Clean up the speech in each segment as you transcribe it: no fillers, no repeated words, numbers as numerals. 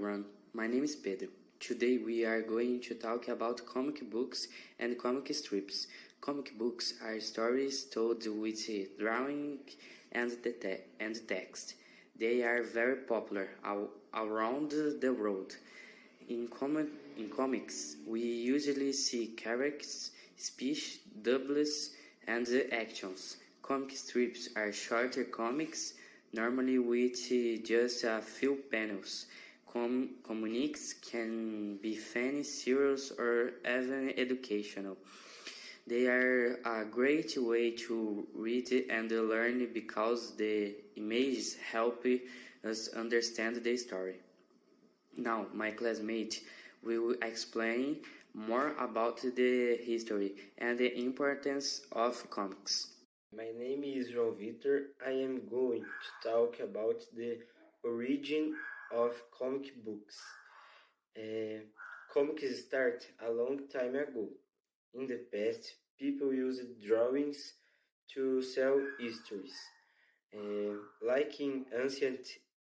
everyone, my name is Pedro. Today we are going to talk about comic books and comic strips. Comic books are stories told with drawing and text. They are very popular around the world. In comics, we usually see characters, speech, doubles, and actions. Comic strips are shorter comics, normally with just a few panels. Comics can be funny, serious, or even educational. They are a great way to read and learn because the images help us understand the story. Now, my classmate will explain more about the history and the importance of comics. My name is João Vitor. I am going to talk about the origin of comic books. Comics start a long time ago. In the past, people used drawings to sell histories, like in ancient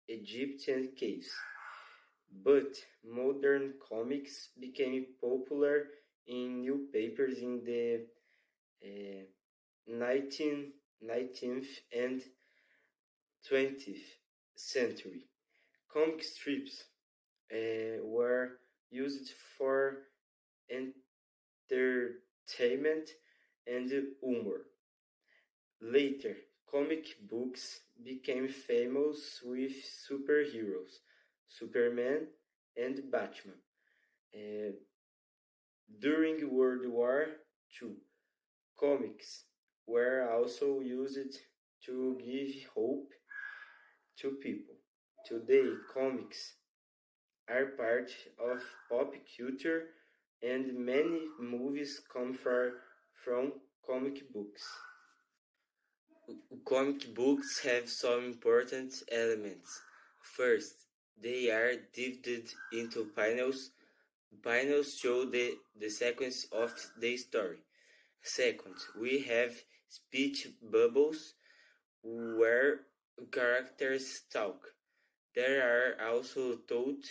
Egyptian caves. But modern comics became popular in newspapers in the 19th and 20th century. Comic strips were used for entertainment and humor. Later, comic books became famous with superheroes, Superman and Batman. During World War II, comics were also used to give hope to people. Today, comics are part of pop culture and many movies come from comic books. Comic books have some important elements. First, they are divided into panels. Panels show the sequence of the story. Second, we have speech bubbles where characters talk. There are also thought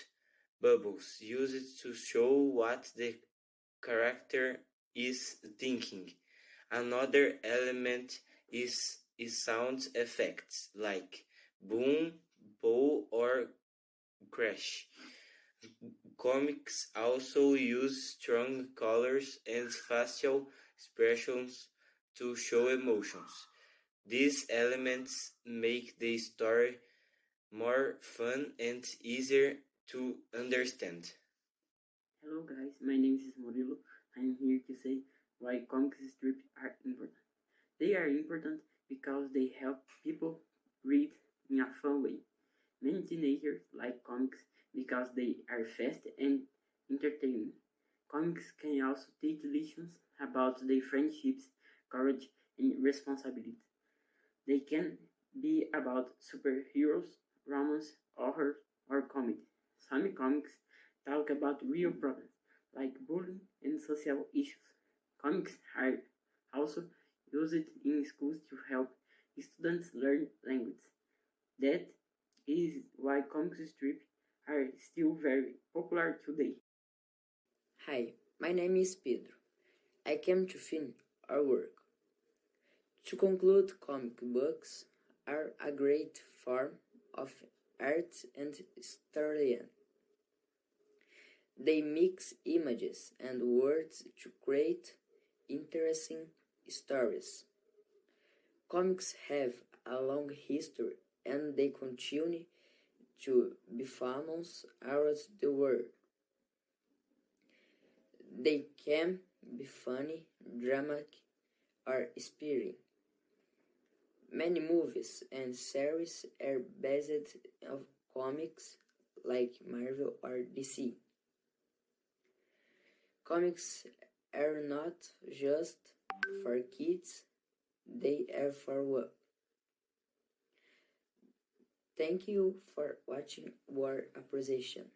bubbles used to show what the character is thinking. Another element is sound effects like boom, pow, or crash. Comics also use strong colors and facial expressions to show emotions. These elements make the story more fun and easier to understand. Hello guys, my name is Murilo. I'm here to say why comic strips are important. They are important because they help people read in a fun way. Many teenagers like comics because they are fast and entertaining. Comics can also teach lessons about their friendships, courage, and responsibility. They can be about superheroes, romance, horror, or comedy. Some comics talk about real problems like bullying and social issues. Comics are also used in schools to help students learn language. That is why comic strips are still very popular today. Hi, my name is Pedro. I came to finish our work. To conclude, comic books are a great form of art and storytelling. They mix images and words to create interesting stories. Comics have a long history and they continue to be famous around the world. They can be funny, dramatic, or inspiring. Many movies and series are based on comics like Marvel or DC. Comics are not just for kids, they are for work. Thank you for watching our presentation.